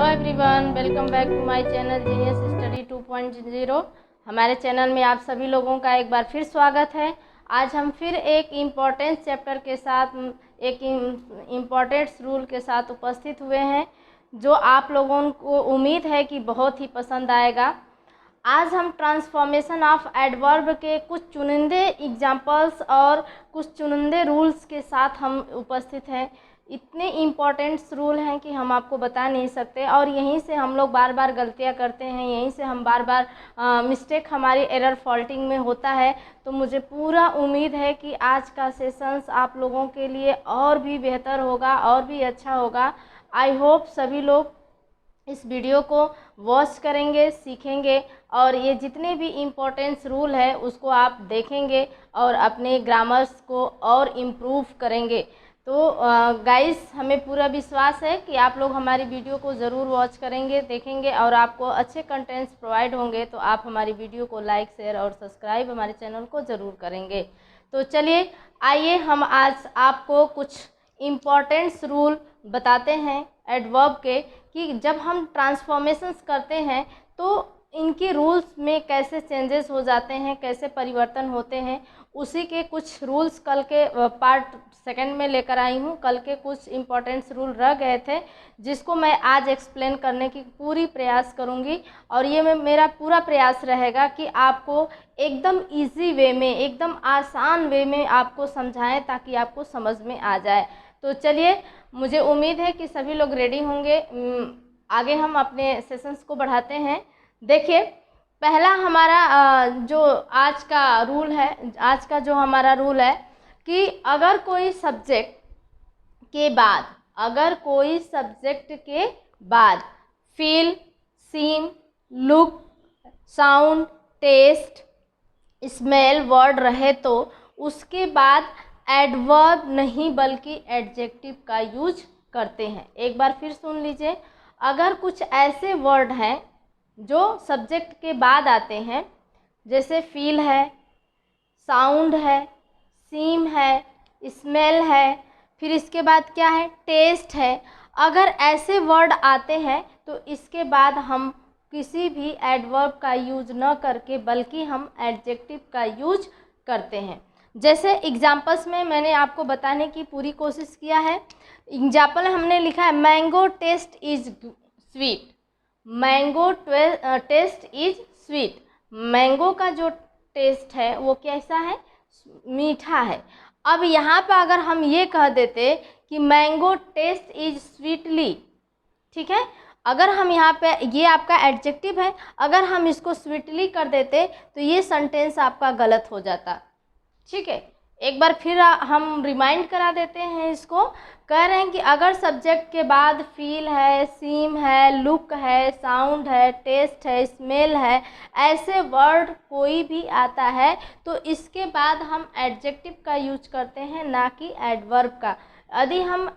Everyone, welcome back to my channel genius study 2.0। हमारे channel में आप सभी लोगों का एक बार फिर स्वागत है। आज हम फिर एक इम्पॉर्टेंट चैप्टर के साथ, एक इम्पॉर्टेंट रूल के साथ उपस्थित हुए हैं, जो आप लोगों को उम्मीद है कि बहुत ही पसंद आएगा। आज हम ट्रांसफॉर्मेशन ऑफ एडवर्ब के कुछ चुनिंदे एग्जाम्पल्स और कुछ चुनिंदे रूल्स के साथ हम उपस्थित हैं। इतने इम्पॉर्टेंट रूल हैं कि हम आपको बता नहीं सकते, और यहीं से हम लोग बार बार गलतियां करते हैं, यहीं से हम बार बार मिस्टेक, हमारी एरर फॉल्टिंग में होता है। तो मुझे पूरा उम्मीद है कि आज का सेशंस आप लोगों के लिए और भी बेहतर होगा, और भी अच्छा होगा। आई होप सभी लोग इस वीडियो को वॉच करेंगे, सीखेंगे, और ये जितने भी इम्पोर्टेंस रूल है उसको आप देखेंगे और अपने ग्रामर्स को और इम्प्रूव करेंगे। तो गाइस, हमें पूरा विश्वास है कि आप लोग हमारी वीडियो को ज़रूर वॉच करेंगे, देखेंगे, और आपको अच्छे कंटेंट्स प्रोवाइड होंगे। तो आप हमारी वीडियो को लाइक, शेयर और सब्सक्राइब हमारे चैनल को ज़रूर करेंगे। तो चलिए, आइए हम आज आपको कुछ इम्पॉर्टेंट्स रूल बताते हैं एडवर्ब के, कि जब हम ट्रांसफॉर्मेशंस करते हैं तो इनके रूल्स में कैसे चेंजेस हो जाते हैं, कैसे परिवर्तन होते हैं। उसी के कुछ रूल्स कल के पार्ट सेकंड में लेकर आई हूँ। कल के कुछ इम्पोर्टेंट्स रूल रह गए थे, जिसको मैं आज एक्सप्लेन करने की पूरी प्रयास करूँगी, और ये मेरा पूरा प्रयास रहेगा कि आपको एकदम इजी वे में, एकदम आसान वे में आपको समझाएं, ताकि आपको समझ में आ जाए। तो चलिए, मुझे उम्मीद है कि सभी लोग रेडी होंगे। आगे हम अपने सेशंस को बढ़ाते हैं। देखिए, पहला हमारा जो आज का रूल है, आज का जो हमारा रूल है कि अगर कोई सब्जेक्ट के बाद, अगर कोई सब्जेक्ट के बाद feel, seem, look, sound, taste, smell word रहे तो उसके बाद एडवर्ब नहीं बल्कि एडजेक्टिव का यूज करते हैं। एक बार फिर सुन लीजिए, अगर कुछ ऐसे वर्ड हैं जो सब्जेक्ट के बाद आते हैं, जैसे फील है, साउंड है, सीम है, स्मेल है, फिर इसके बाद क्या है, टेस्ट है। अगर ऐसे वर्ड आते हैं तो इसके बाद हम किसी भी एडवर्ब का यूज न करके बल्कि हम एडजेक्टिव का यूज करते हैं। जैसे एग्जाम्पल्स में मैंने आपको बताने की पूरी कोशिश किया है। एग्जाम्पल हमने लिखा है, mango test is sweet. Mango test is sweet. Mango का जो टेस्ट है वो कैसा है, मीठा है। अब यहाँ पर अगर हम ये कह देते कि मैंगो टेस्ट इज स्वीटली, ठीक है, अगर हम यहाँ पे, ये आपका एडजेक्टिव है, अगर हम इसको स्वीटली कर देते तो ये सेंटेंस आपका गलत हो जाता। ठीक है, एक बार फिर हम रिमाइंड करा देते हैं इसको। कह रहे हैं कि अगर सब्जेक्ट के बाद फील है, सीम है, लुक है, साउंड है, टेस्ट है, स्मेल है, ऐसे वर्ड कोई भी आता है तो इसके बाद हम एडजेक्टिव का यूज करते हैं, ना कि एडवर्ब का। यदि हम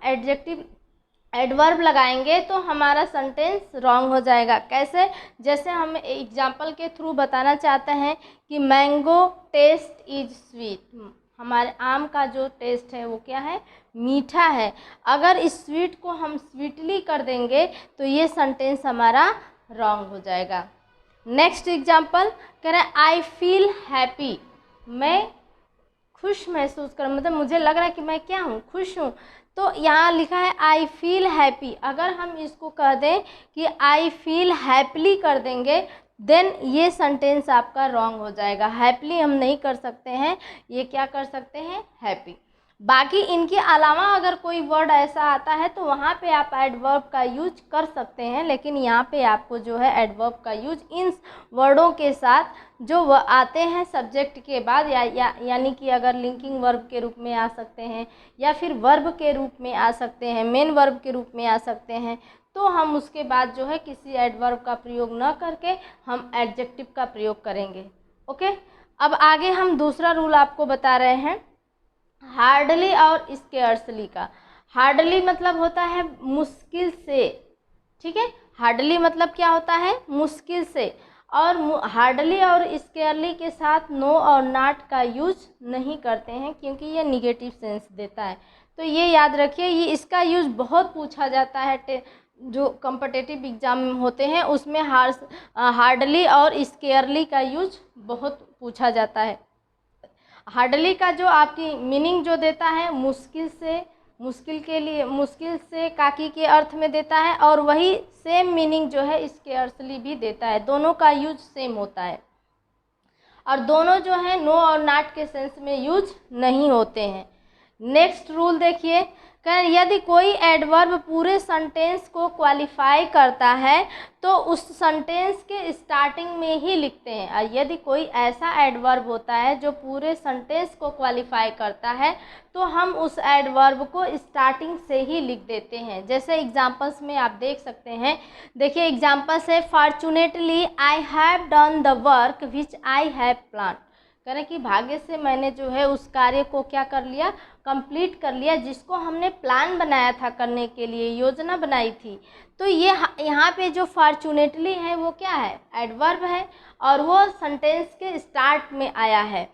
एडवर्ब लगाएंगे तो हमारा सेंटेंस रॉन्ग हो जाएगा। कैसे? जैसे हम एग्जाम्पल के थ्रू बताना चाहते हैं कि मैंगो टेस्ट इज स्वीट। हमारे आम का जो टेस्ट है वो क्या है, मीठा है। अगर इस स्वीट को हम स्वीटली कर देंगे तो ये सेंटेंस हमारा रॉन्ग हो जाएगा। नेक्स्ट एग्जाम्पल कह रहे हैं, आई फील हैप्पी। मैं खुश महसूस कर, मतलब मुझे लग रहा है कि मैं क्या हूँ, खुश हूँ। तो यहाँ लिखा है आई फील हैप्पी। अगर हम इसको कह दें कि आई फील हैप्पीली कर देंगे, देन ये सेंटेंस आपका रॉन्ग हो जाएगा। हैप्पीली हम नहीं कर सकते हैं, ये क्या कर सकते हैं, हैप्पी। बाकी इनके अलावा अगर कोई वर्ड ऐसा आता है तो वहाँ पे आप एडवर्ब का यूज कर सकते हैं, लेकिन यहाँ पे आपको जो है एडवर्ब का यूज इन वर्डों के साथ जो आते हैं सब्जेक्ट के बाद, यानी कि अगर लिंकिंग वर्ब के रूप में आ सकते हैं, या फिर वर्ब के रूप में आ सकते हैं, मेन वर्ब के रूप में आ सकते हैं, तो हम उसके बाद जो है किसी एडवर्ब का प्रयोग न करके हम एडजेक्टिव का प्रयोग करेंगे। ओके, अब आगे हम दूसरा रूल आपको बता रहे हैं, हार्डली और स्केर्सली का। हार्डली मतलब होता है मुश्किल से, ठीक है। हार्डली मतलब क्या होता है, मुश्किल से। और हार्डली और स्केयरली के साथ नो और नॉट का यूज नहीं करते हैं, क्योंकि ये निगेटिव सेंस देता है। तो ये याद रखिए, ये इसका यूज बहुत पूछा जाता है जो कॉम्पिटिटिव एग्ज़ाम होते हैं उसमें हार्डली और स्केयरली का यूज बहुत पूछा जाता है। हार्डली का जो आपकी मीनिंग जो देता है मुश्किल से, मुश्किल के लिए, मुश्किल से काकी के अर्थ में देता है, और वही सेम मीनिंग जो है स्केयरली भी देता है। दोनों का यूज सेम होता है और दोनों जो है नो और नॉट के सेंस में यूज नहीं होते हैं। नेक्स्ट रूल देखिए, यदि कोई एडवर्ब पूरे सेंटेंस को क्वालिफाई करता है तो उस सेंटेंस के स्टार्टिंग में ही लिखते हैं। और यदि कोई ऐसा एडवर्ब होता है जो पूरे सेंटेंस को क्वालिफाई करता है तो हम उस एडवर्ब को स्टार्टिंग से ही लिख देते हैं। जैसे एग्जांपल्स में आप देख सकते हैं, देखिए एग्जांपल्स है, fortunately I have done the work which I have plan. कह रहे हैं कि भाग्य से मैंने जो है उस कार्य को क्या कर लिया, कंप्लीट कर लिया, जिसको हमने प्लान बनाया था करने के लिए, योजना बनाई थी। तो ये यहाँ पे जो फॉर्चुनेटली है वो क्या है, एडवर्ब है और वो सेंटेंस के स्टार्ट में आया है।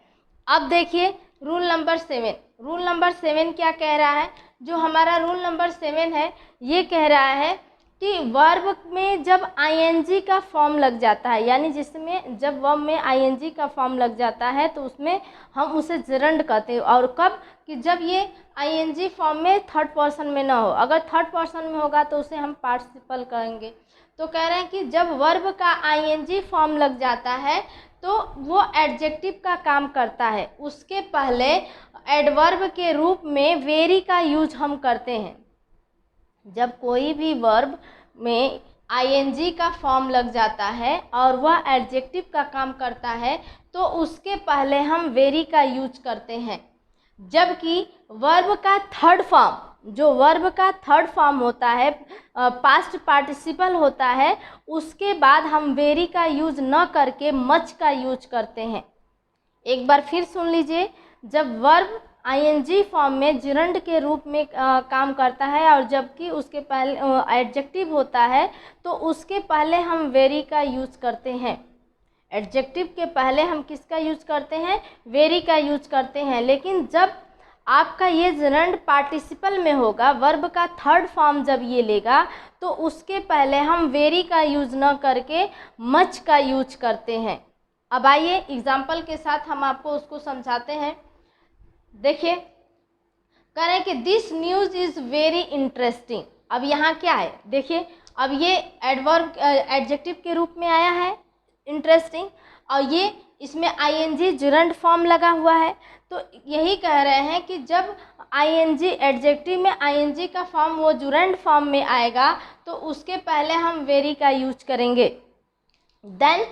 अब देखिए रूल नंबर 7, रूल नंबर 7 क्या कह रहा है, जो हमारा रूल नंबर 7 है ये कह रहा है कि वर्ब में जब आईएनजी का फॉर्म लग जाता है, यानी जिसमें जब वर्ब में आईएनजी का फॉर्म लग जाता है तो उसमें हम उसे जिरंड कहते हैं। और कब, कि जब ये आईएनजी फॉर्म में थर्ड पर्सन में ना हो। अगर थर्ड पर्सन में होगा तो उसे हम पार्टिसिपल कहेंगे। तो कह रहे हैं कि जब वर्ब का आईएनजी फॉर्म लग जाता है तो वो एडजेक्टिव का काम करता है। उसके पहले एडवर्ब के रूप में वेरी का यूज हम करते हैं। जब कोई भी वर्ब में आईएनजी का फॉर्म लग जाता है और वह एडजेक्टिव का काम करता है तो उसके पहले हम वेरी का यूज करते हैं। जबकि वर्ब का थर्ड फॉर्म, जो वर्ब का थर्ड फॉर्म होता है, पास्ट पार्टिसिपल होता है, उसके बाद हम वेरी का यूज न करके मच का यूज करते हैं। एक बार फिर सुन लीजिए, जब वर्ब आईएनजी फॉर्म में जिरंड के रूप में काम करता है और जबकि उसके पहले एडजेक्टिव होता है तो उसके पहले हम वेरी का यूज करते हैं। एडजेक्टिव के पहले हम किसका यूज करते हैं, वेरी का यूज करते हैं। लेकिन जब आपका ये जिरंड पार्टिसिपल में होगा, वर्ब का थर्ड फॉर्म जब ये लेगा तो उसके पहले हम वेरी का यूज न करके मच का यूज करते हैं। अब आइए एग्जाम्पल के साथ हम आपको उसको समझाते हैं। देखिए कह रहे हैं कि this news is very interesting. अब यहाँ क्या है, देखिए अब ये एडवर्ब एडजेक्टिव के रूप में आया है इंटरेस्टिंग, और ये इसमें आईएनजी जिरंड फॉर्म लगा हुआ है। तो यही कह रहे हैं कि जब आईएनजी एडजेक्टिव में आईएनजी का फॉर्म वो जिरंड फॉर्म में आएगा तो उसके पहले हम वेरी का यूज करेंगे। देन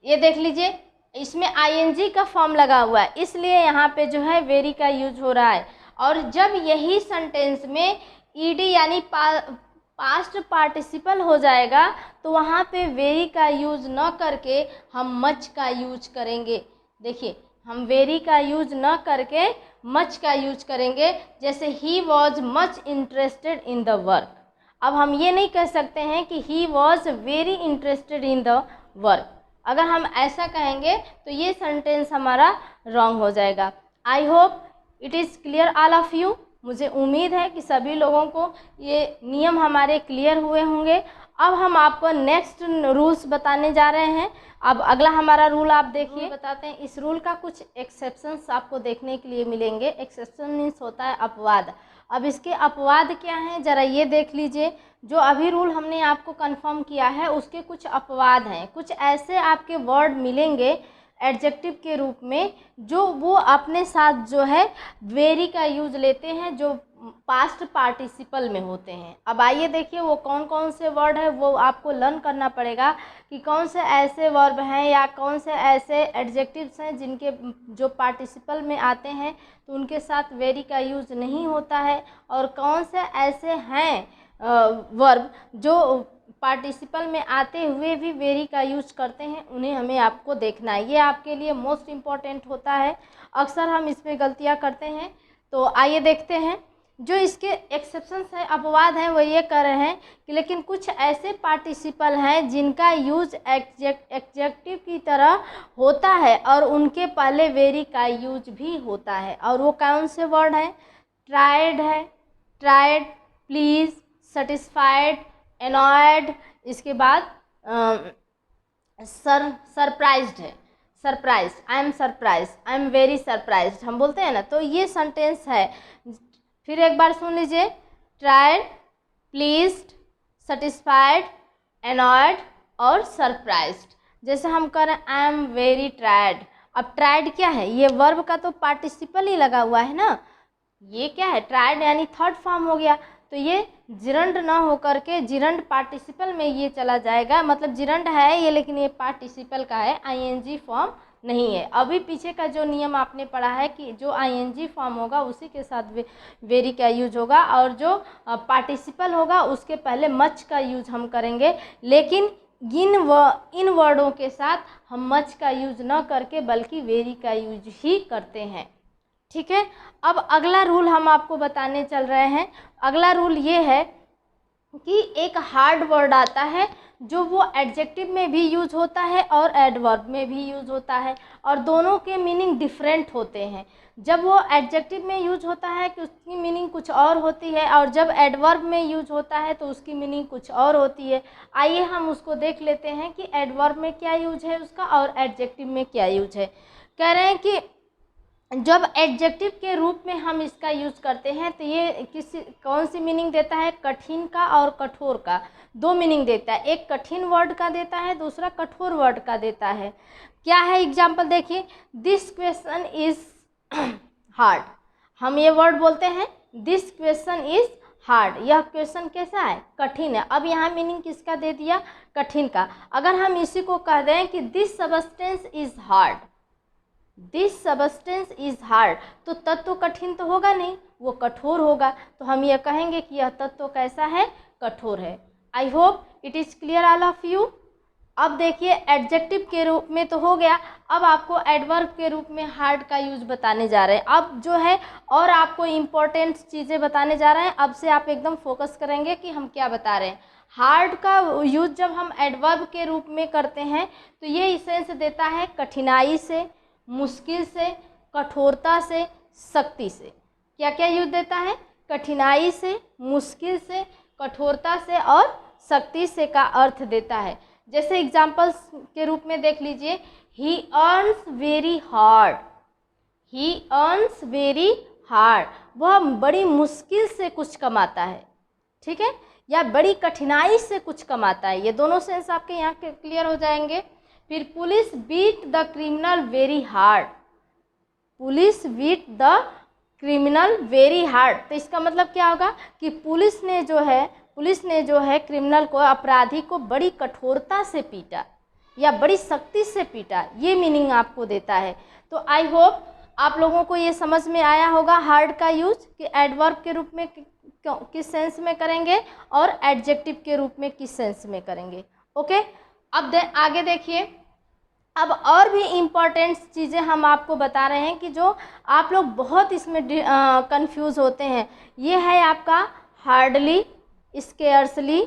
ये देख लीजिए, इसमें आईएनजी का फॉर्म लगा हुआ है, इसलिए यहाँ पे जो है वेरी का यूज हो रहा है। और जब यही सेंटेंस में ईडी यानी पास्ट पार्टिसिपल हो जाएगा तो वहाँ पे वेरी का यूज न करके हम मच का यूज करेंगे। देखिए हम वेरी का यूज न करके मच का यूज करेंगे। जैसे he was much interested in the work. अब हम ये नहीं कह सकते हैं कि he was very interested in the work. अगर हम ऐसा कहेंगे तो ये सेंटेंस हमारा रॉन्ग हो जाएगा। I hope it is clear all of you. मुझे उम्मीद है कि सभी लोगों को ये नियम हमारे क्लियर हुए होंगे। अब हम आपको नेक्स्ट रूल्स बताने जा रहे हैं। अब अगला हमारा रूल आप देखिए, बताते हैं। इस रूल का कुछ एक्सेप्शंस आपको देखने के लिए मिलेंगे। एक्सेप्शन मीन्स होता है अपवाद। अब इसके अपवाद क्या हैं ज़रा ये देख लीजिए। जो अभी रूल हमने आपको कंफर्म किया है उसके कुछ अपवाद हैं। कुछ ऐसे आपके वर्ड मिलेंगे एडजेक्टिव के रूप में जो वो अपने साथ जो है वेरी का यूज लेते हैं, जो पास्ट पार्टिसिपल में होते हैं। अब आइए देखिए वो कौन कौन से वर्ड है, वो आपको लर्न करना पड़ेगा कि कौन से ऐसे वर्ब हैं या कौन से ऐसे एडजेक्टिव्स हैं जिनके जो पार्टिसिपल में आते हैं तो उनके साथ वेरी का यूज नहीं होता है, और कौन से ऐसे हैं वर्ब जो पार्टिसिपल में आते हुए भी वेरी का यूज करते हैं, उन्हें हमें आपको देखना है। ये आपके लिए मोस्ट इम्पॉर्टेंट होता है। अक्सर हम इसमें गलतियां करते हैं। तो आइए देखते हैं। जो इसके एक्सेप्शंस हैं, अपवाद हैं, वो ये कर रहे हैं कि लेकिन कुछ ऐसे पार्टिसिपल हैं जिनका यूज एडजेक्टिव की तरह होता है और उनके पहले वेरी का यूज भी होता है। और वो कौन से वर्ड हैं? ट्राइड है, ट्राइड, प्लीज़, सेटिस्फाइड, एनॉयड, इसके बाद सरप्राइज्ड है, surprised, I am surprised, I am very surprised हम बोलते हैं ना, तो ये सेंटेंस है। फिर एक बार सुन लीजिए, ट्राइड, प्लीज्ड, सेटिस्फाइड, एनॉयड और सरप्राइज्ड। जैसे हम कह रहे हैं आई एम वेरी ट्राइड, अब ट्राइड क्या है, ये वर्ब का तो पार्टिसिपल ही लगा हुआ है ना, ये क्या है, ट्राइड यानी थर्ड फॉर्म हो गया, तो ये जिरंड ना होकर के जिरंड पार्टिसिपल में ये चला जाएगा, मतलब जिरंड है ये लेकिन ये पार्टिसिपल का है, आईएनजी फॉर्म नहीं है। अभी पीछे का जो नियम आपने पढ़ा है कि जो आईएनजी फॉर्म होगा उसी के साथ वेरी का यूज होगा, और जो पार्टिसिपल होगा उसके पहले मच का यूज हम करेंगे, लेकिन इन वर्डों के साथ हम मच का यूज न करके बल्कि वेरी का यूज ही करते हैं। ठीक है, अब अगला रूल हम आपको बताने चल रहे हैं। अगला रूल ये है कि एक हार्ड वर्ड आता है जो वो एडजेक्टिव में भी यूज होता है और एडवर्ब में भी यूज होता है, और दोनों के मीनिंग डिफरेंट होते हैं। जब वो एडजेक्टिव में यूज होता है कि उसकी मीनिंग कुछ और होती है, और जब एडवर्ब में यूज होता है तो उसकी मीनिंग कुछ और होती है। आइए हम उसको देख लेते हैं कि एडवर्ब में क्या यूज है उसका और एडजेक्टिव में क्या यूज है। कह रहे हैं कि जब एडजेक्टिव के रूप में हम इसका यूज़ करते हैं तो ये कौन सी मीनिंग देता है, कठिन का और कठोर का, दो मीनिंग देता है, एक कठिन वर्ड का देता है, दूसरा कठोर वर्ड का देता है। क्या है एग्जाम्पल देखिए, दिस क्वेश्चन इज हार्ड, हम ये वर्ड बोलते हैं दिस क्वेश्चन इज हार्ड, यह क्वेश्चन कैसा है, कठिन है। अब यहाँ मीनिंग किसका दे दिया, कठिन का। अगर हम इसी को कह दें कि this substance is hard, this substance is hard, तो तत्व कठिन तो होगा नहीं, वो कठोर होगा, तो हम ये कहेंगे कि यह तत्व कैसा है, कठोर है। I hope it is clear all of you. अब देखिए एडजेक्टिव के रूप में तो हो गया, अब आपको एडवर्ब के रूप में हार्ड का यूज बताने जा रहे हैं। अब जो है और आपको इम्पोर्टेंट चीज़ें बताने जा रहे हैं, अब से आप एकदम फोकस करेंगे कि हम क्या बता रहे हैं। हार्ड का यूज जब हम एडवर्ब के रूप में करते हैं तो ये सेंस देता है कठिनाई से, मुश्किल से, कठोरता से, सख्ती से। क्या क्या यूज देता है, कठिनाई से, मुश्किल से, कठोरता से और सख्ती से का अर्थ देता है। जैसे एग्जाम्पल्स के रूप में देख लीजिए, ही अर्न्स वेरी हार्ड, ही अर्न्स वेरी हार्ड, वह बड़ी मुश्किल से कुछ कमाता है, ठीक है, या बड़ी कठिनाई से कुछ कमाता है। ये दोनों सेंस आपके यहाँ क्लियर हो जाएंगे। फिर police beat the criminal very hard, police beat the criminal very hard, तो इसका मतलब क्या होगा कि पुलिस ने जो है क्रिमिनल को, अपराधी को बड़ी कठोरता से पीटा या बड़ी सख्ती से पीटा, ये मीनिंग आपको देता है। तो आई होप आप लोगों को ये समझ में आया होगा हार्ड का यूज कि एडवर्ब के रूप में किस सेंस में करेंगे और एडजेक्टिव के रूप में किस सेंस में करेंगे। ओके, अब आगे देखिए, अब और भी इम्पॉर्टेंट चीज़ें हम आपको बता रहे हैं कि जो आप लोग बहुत इसमें कंफ्यूज होते हैं। ये है आपका हार्डली, स्केर्सली,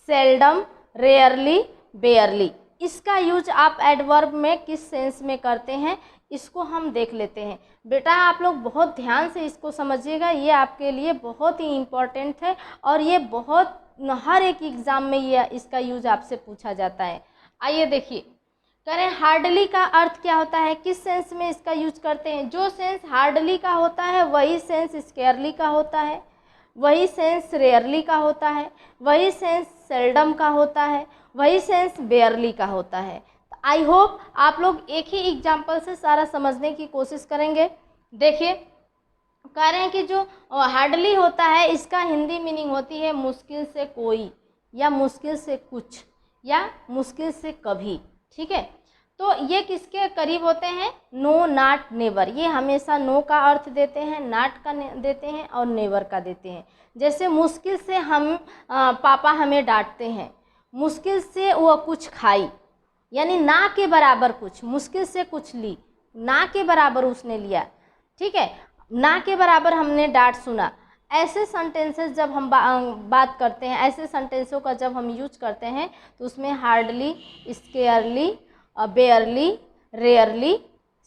सेल्डम, रेयरली, बेयरली। इसका यूज आप एडवर्ब में किस सेंस में करते हैं इसको हम देख लेते हैं। बेटा आप लोग बहुत ध्यान से इसको समझिएगा, ये आपके लिए बहुत ही इम्पॉर्टेंट है और ये बहुत हर एक एग्ज़ाम में ये इसका यूज आपसे पूछा जाता है। आइए देखिए, करें हार्डली का अर्थ क्या होता है, किस सेंस में इसका यूज करते हैं। जो सेंस हार्डली का होता है वही सेंस स्केयरली का होता है, वही सेंस रेयरली का होता है, वही सेंस सेल्डम का होता है, वही सेंस बेयरली का होता है। आई होप आप लोग एक ही एग्जाम्पल से सारा समझने की कोशिश करेंगे। देखिए कह रहे हैं कि जो हार्डली होता है इसका हिंदी मीनिंग होती है मुश्किल से कोई, या मुश्किल से कुछ, या मुश्किल से कभी, ठीक है। तो ये किसके करीब होते हैं, नो, नॉट, नेवर। ये हमेशा नो का अर्थ देते हैं, नॉट का देते हैं और नेवर का देते हैं। जैसे मुश्किल से हम पापा हमें डांटते हैं, मुश्किल से वो कुछ खाई, यानी ना के बराबर कुछ, मुश्किल से कुछ ली, ना के बराबर उसने लिया, ठीक है, ना के बराबर हमने डांट सुना। ऐसे सेंटेंसेस जब हम बात करते हैं, ऐसे सेंटेंसों का जब हम यूज करते हैं तो उसमें हार्डली, स्केयरली, बेयरली, रेयरली,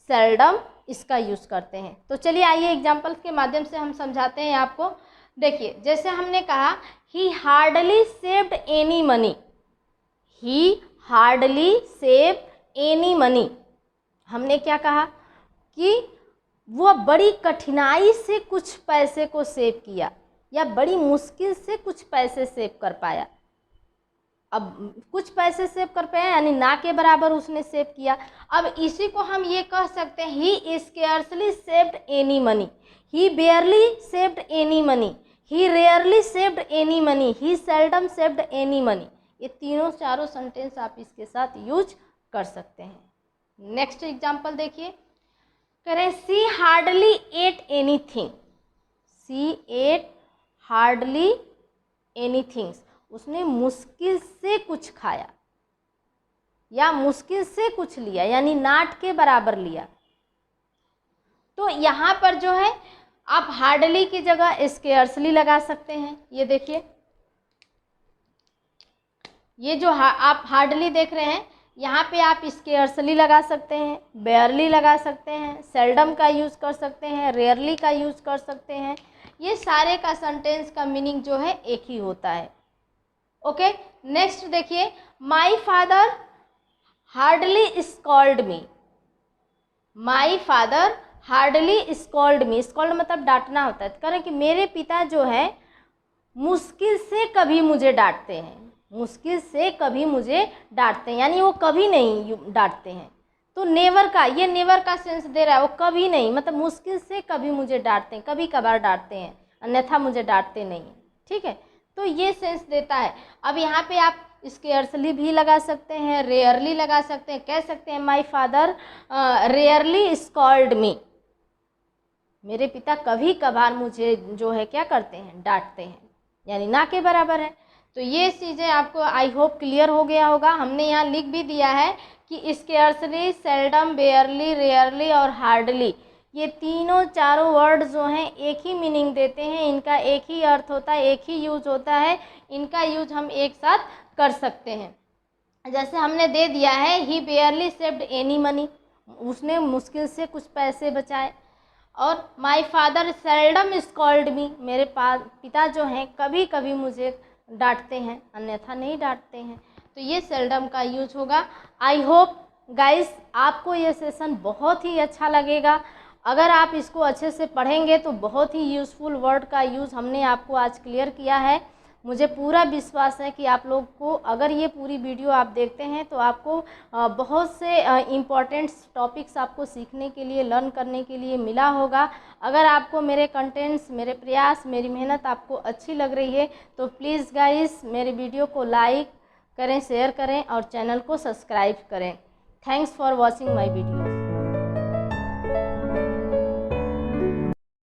सेल्डम इसका यूज़ करते हैं। तो चलिए आइए एग्जाम्पल्स के माध्यम से हम समझाते हैं आपको। देखिए जैसे हमने कहा ही हार्डली सेव्ड एनी मनी, ही हार्डली सेव्ड एनी मनी, हमने क्या कहा कि वह बड़ी कठिनाई से कुछ पैसे को सेव किया या बड़ी मुश्किल से कुछ पैसे सेव कर पाया। अब कुछ पैसे सेव कर पाया यानी ना के बराबर उसने सेव किया। अब इसी को हम ये कह सकते हैं ही स्केर्सली सेव्ड एनी मनी, ही बेयरली सेव्ड एनी मनी, ही रेयरली सेव्ड एनी मनी, ही सेल्डम सेव्ड एनी मनी। ये तीनों चारों सेंटेंस आप इसके साथ यूज कर सकते हैं। नेक्स्ट एग्जाम्पल देखिए, करें see hardly ate anything, see ate hardly anythings, उसने मुश्किल से कुछ खाया या मुश्किल से कुछ लिया यानी नाट के बराबर लिया। तो यहाँ पर जो है आप हार्डली की जगह स्केर्सली लगा सकते हैं। ये देखिए, ये जो आप हार्डली देख रहे हैं यहाँ पे आप स्केर्सली लगा सकते हैं, बेयरली लगा सकते हैं, सेल्डम का यूज़ कर सकते हैं, रेयरली का यूज़ कर सकते हैं। ये सारे का सेंटेंस का मीनिंग जो है एक ही होता है। ओके, नेक्स्ट देखिए, my father hardly scold me, my father hardly scold me, scold मतलब डांटना होता है। तो करें कि मेरे पिता जो है मुश्किल से कभी मुझे डांटते हैं, मुश्किल से कभी मुझे डांटते हैं यानी वो कभी नहीं डांटते हैं। तो नेवर का, ये नेवर का सेंस दे रहा है, वो कभी नहीं मतलब मुश्किल से कभी मुझे डांटते हैं, कभी कभार डांटते हैं, अन्यथा मुझे डांटते नहीं। ठीक है, तो ये सेंस देता है। अब यहाँ पे आप स्केर्सली भी लगा सकते हैं, रेयरली लगा सकते हैं, कह सकते हैं my father rarely scold me, मेरे पिता कभी कभार मुझे जो है क्या करते हैं, डांटते हैं, यानी ना के बराबर है। तो ये चीज़ें आपको आई होप क्लियर हो गया होगा। हमने यहाँ लिख भी दिया है कि स्केर्सली, सेल्डम, बेयरली, रेयरली और हार्डली, ये तीनों चारों वर्ड जो हैं एक ही मीनिंग देते हैं, इनका एक ही अर्थ होता है, एक ही यूज होता है, इनका यूज हम एक साथ कर सकते हैं। जैसे हमने दे दिया है ही बेयरली सेव्ड एनी मनी, उसने मुश्किल से कुछ पैसे बचाए। और my father seldom scold me, मेरे पिता जो हैं कभी कभी मुझे डांटते हैं, अन्यथा नहीं डांटते हैं। तो ये सेल्डम का यूज होगा। आई होप गाइस आपको ये सेशन बहुत ही अच्छा लगेगा। अगर आप इसको अच्छे से पढ़ेंगे तो बहुत ही यूज़फुल वर्ड का यूज़ हमने आपको आज क्लियर किया है। मुझे पूरा विश्वास है कि आप लोग को अगर ये पूरी वीडियो आप देखते हैं तो आपको बहुत से इम्पॉर्टेंट टॉपिक्स आपको सीखने के लिए, लर्न करने के लिए मिला होगा। अगर आपको मेरे कंटेंट्स, मेरे प्रयास, मेरी मेहनत आपको अच्छी लग रही है तो प्लीज़ गाइस मेरे वीडियो को लाइक करें, शेयर करें और चैनल को सब्सक्राइब करें। Thanks for watching my video.